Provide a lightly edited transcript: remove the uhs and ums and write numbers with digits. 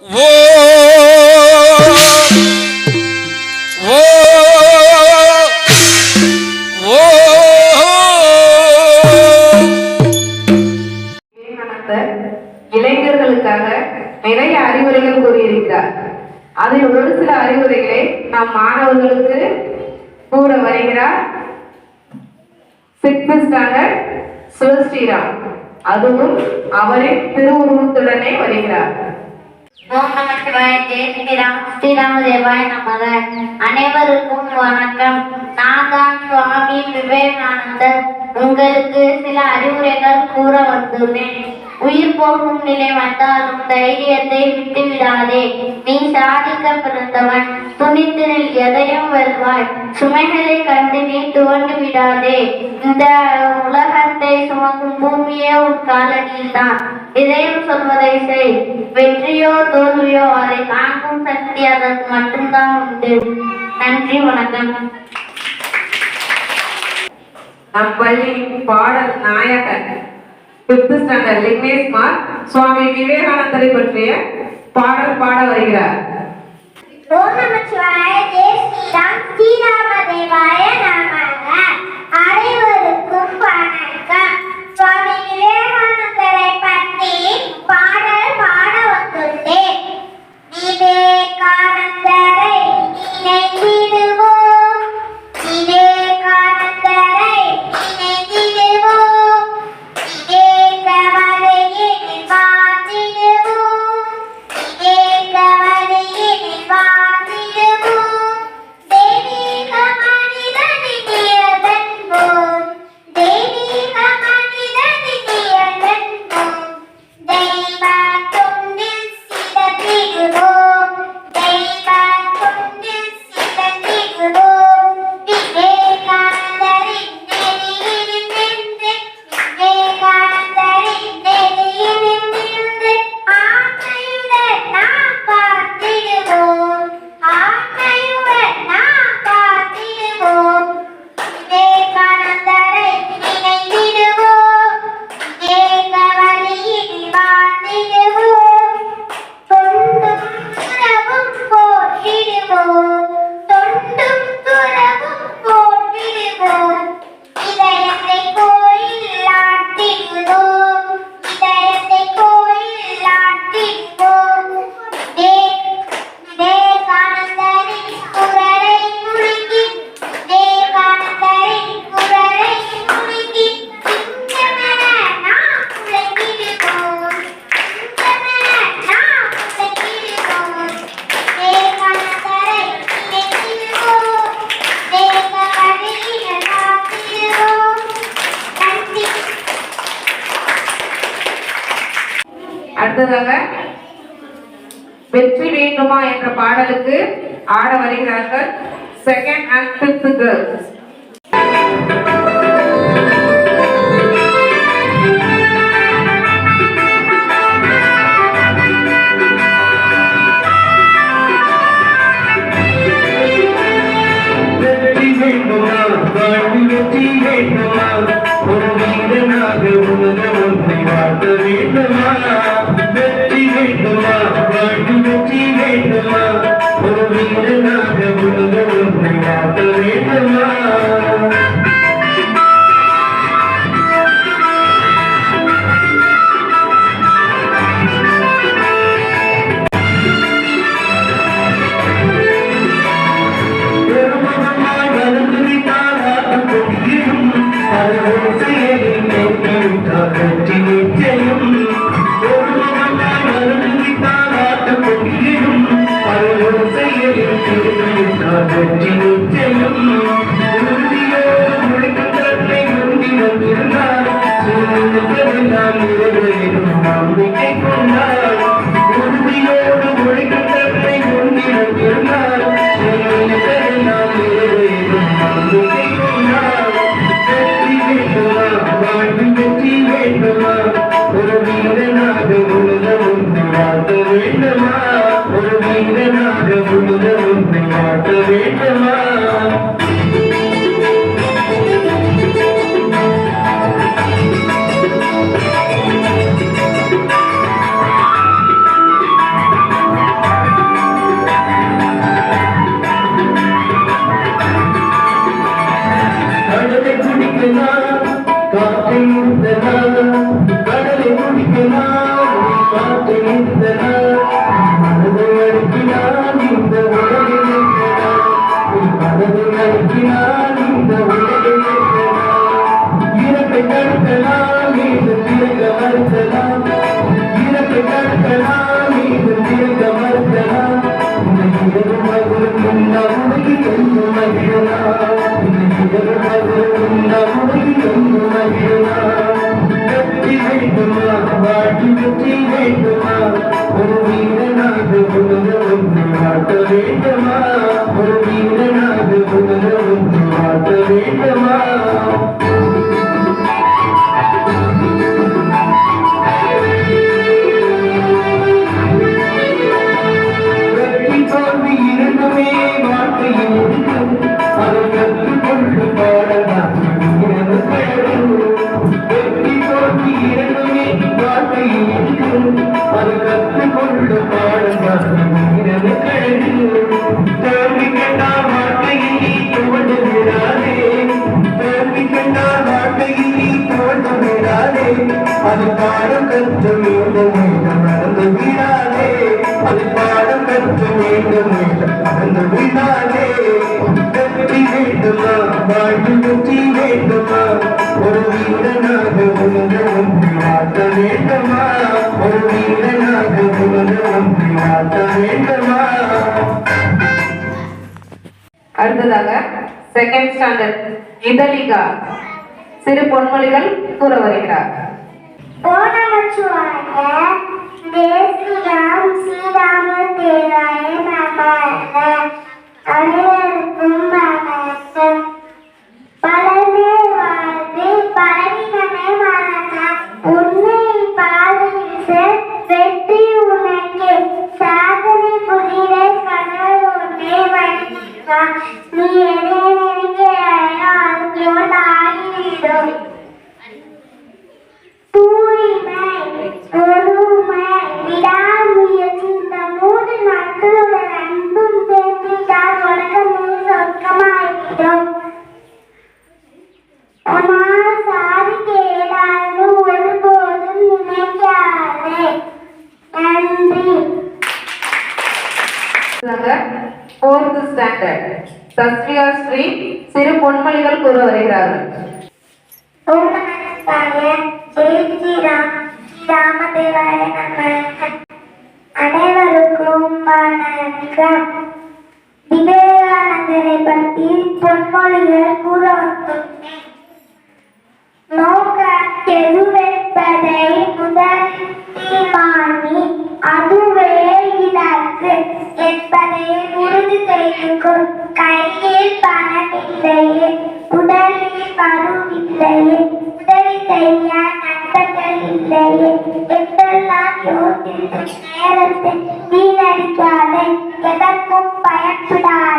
ஓ ஓ ஓ இளைஞர்களுக்காக நிறைய அறிவுரைகள் கூறியிருக்கிறார். அதில் ஒரு சில அறிவுரைகளை நம் மாணவர்களுக்கு கூற வருகிறார் 6th ஸ்டாண்டர்ட் சிவஸ்ரீராம். அதுவும் அவரின் திருவுருவத்துடனே வருகிறார். ஓம் நம சிவாய. ஜெய ஸ்ரீராம். ஸ்ரீராமதேவாய நமக. அனைவருக்கும் வணக்கம். நான் தான் சுவாமி விவேகானந்தர். உங்களுக்கு சில அறிவுரைகள் கூற வந்துள்ளேன். உயிர் போகும் நிலை வந்தாலும் தைரியத்தை விட்டுவிடாதே. நீ சாதிக்க பிறந்தவன். துணித்து எதையும் வெல்வாய். சுமைகளை கண்டு நீ துவண்டு விடாதே. இந்த உலகத்தை சுமக்கும் பூமியே உன் காலடியில் தான். இதையும் சொல்வதை செய். வெற்றியோ தோல்வியோ அதை தாங்கும் சக்தி அதற்கு மட்டும்தான் உண்டு. நன்றி, வணக்கம். நம் பள்ளியின் பாடல் நாயகர் 5th ஸ்டாண்டர்ட் லிக்னேஷ் குமார் சுவாமி விவேகானந்தரை பற்றிய பாடல் பாட வருகிறார். ஓம் நம சிவாய. ஜெய ஸ்ரீராம். ஸ்ரீராமதேவாய நமக. அனைவருக்கும் வணக்கம். சுவாமி விவேகானந்தரை பற்றி பாடல் பாட வந்துள்ளேன். விவேகானந்தரை நினைந்திடுவோம். விவேகானந்தரை நினைந்திடுவோம். விவேக வழியில் வாழ்ந்திடுவோம். விவேக வழியில் வாழ்ந்திடுவோம். தெய்வீக மனிதனுக்கு அதன்போம். தெய்வீக மனிதனுக்கு அதன்போம். தெய்வ தொண்டில் சிதறிடுவோம். தெய்வ தொண்டில் சிதறிடுவோம். விவேகானந்தரின் நெறியில் நின்று விவேகானந்தரின் நெறியில் நின்று ஆண்மையுடன் நாம் பார்த்திடுவோம். ஆண்மையுடன் நாம் பார்த்திடுவோம். விவேகானந்தரை நினைந்திடுவோம். விவேக வழியில் வாழ்ந்திடுவோம். தொண்டும் துறவும் போற்றிடுவோம். தொண்டும் துறவும் போற்றிடுவோம். இதயத்தை கோயில் ஆட்டிடுவோம். இதயத்தை கோயில் ஆட்டிடுவோம். விவேகானந்தரின் குரலை முழங்கி விவேகானந்தரின் குரலை முழங்கி சிங்கமென நாம் முழங்கிடுவோம். சிங்கமென நாம் முழங்கிடுவோம். விவேகானந்தரை நினைத்திடுவோம். வேக வழியில் காத்திடுவோம். நன்றி. அடுத்ததாக வெற்றி வேண்டுமா என்ற பாடலுக்கு ஆட வருகிறார்கள் 2nd and 5th girls. வெற்றி வேண்டுமா, வாழ்வில் வெற்றி வேண்டுமா, ஒரு வீரனாக உலக ஒன்றை வாழ்த்த வேண்டுமா. வெற்றி வேண்டுமா, வாழ்வில் வெற்றி வேண்டுமா, ஒரு வீரனாக உலக ஒன்றை வாழ்த்த வேண்டுமா. பெருமகமாய் வளர்ந்து விட்டால் ஆட்டம் கொடியும் அதோடு செயலில் நோக்கிவிட்டால் வெற்றி நிச்சயம். பெருமகமாய் வளர்ந்து விட்டால் ஆட்டம் கொடியும் அதோடு செயலில் நோக்கிவிட்டால் வெற்றி நிச்சயம். உறுதி வாழ்க்கை இந்த நாள் மனதை அழுத்தினான் இந்த உலகில் இந்த நாள் மனதை அழுத்தினான் இந்த உலகில் இந்த நாள் இறப்பை தடுக்கலாம் மீண்டும் திறக்க மறுக்கலாம் இறப்பை தடுக்கலாம் மீண்டும் திறக்க மறுக்கலாம் இந்த இரவு மகளுக்கும் நம்முடைய என்று மகிழலாம் இந்த இரவு மகளுக்கும் நம்முடைய என்று மகிழலாம் வெற்றி வேண்டுமா வாழ்க்கை வெற்றி வேண்டுமா ஒரு வீரனாக உணர ஒன்று வாட்ட வேண்டுமா ஒரு வீரனாக உணர ஒன்று வாட்ட வேண்டுமா வெற்றி தோல்வி இரண்டுமே வாழ்க்கையில் இருக்கும் அதை கற்றுக்கொண்டு பாடலாம் இரவு பெயரும் வெற்றி தோல்வி இரண்டுமே வாழ்க்கையில் இருக்கும் அதை கற்றுக்கொண்டு பாடலாம் இரவு பெயரும் தோல்வி கண்டால் வாழ்க்கையில் நீ துவண்டு விடாதே தோல்வி கண்டால் வாழ்க்கையில் நீ துவண்டு விடாதே அது பாடம் கற்று மீண்டும் மீண்டும் நடந்து விடாதே அது பாடம் கற்று மீண்டும் மீண்டும் நடந்து விடாதே வெற்றி வேண்டுமா வாழ்க்கை வெற்றி வேண்டுமா ஒரு வீரனாக உணர ஒன்று மாற்ற வேண்டுமா ஒரு வீரனாக உணர ஒன்று மாற்ற வேண்டுமா அடுத்ததாக செகண்ட் ஸ்டாண்டர்ட் இதழிகா சிறு பொன்மொழிகள் கூற வருகிறார். ஓணமச்சுவாய தேசியம் ஸ்ரீராம தேவாய நமக அனைவருக்கும் வணக்கம். பலமே வாழ்வு பலவினமே வணக்கம். உன்னை பாதையில் வெற்றி உனக்கு சாதனை புரித கடவுள் உன்னை வணங்குகிறார். நீ எதை நினைக்கிறாயோ அது போல் ஆகிவிடும். தூய்மை பொறுமை விடாமுயற்சி இந்த மூன்று நாட்களோட அன்பும் சேர்த்துட்டால் உலகமே சொர்க்கமாயிடும். உன்னால் சாதிக்க இயலாது ஒருபோதும் நினைக்காதே. நன்றி. ஃபோர்த் ஸ்டாண்டர்ட் சஸ்ரியா ஸ்ரீ சிறு பொன்மொழிகள் கூற வருகிறார்கள். ஓம் நமஸ்கார ஜெய் ஸ்ரீராம் ஸ்ரீராமதேவாய நமக அனைவருக்கும் வணக்கம். விவேகானந்தரை பற்றி பொன்மொழிகள் கூற வந்துள்ளேன். நோக்கெதுவென்பதை முதலில் தீர்மானி அதுவே இலக்கு என்பதை உறுதி செய்து கொள். கையில் பணமில்லையே உடலில் வருவில்லையே உதவி செய்ய நண்பர்கள் இல்லையே என்றெல்லாம் யோசித்து நேரத்தை வீணடிக்காதே. எதற்கும் பயப்படாதே.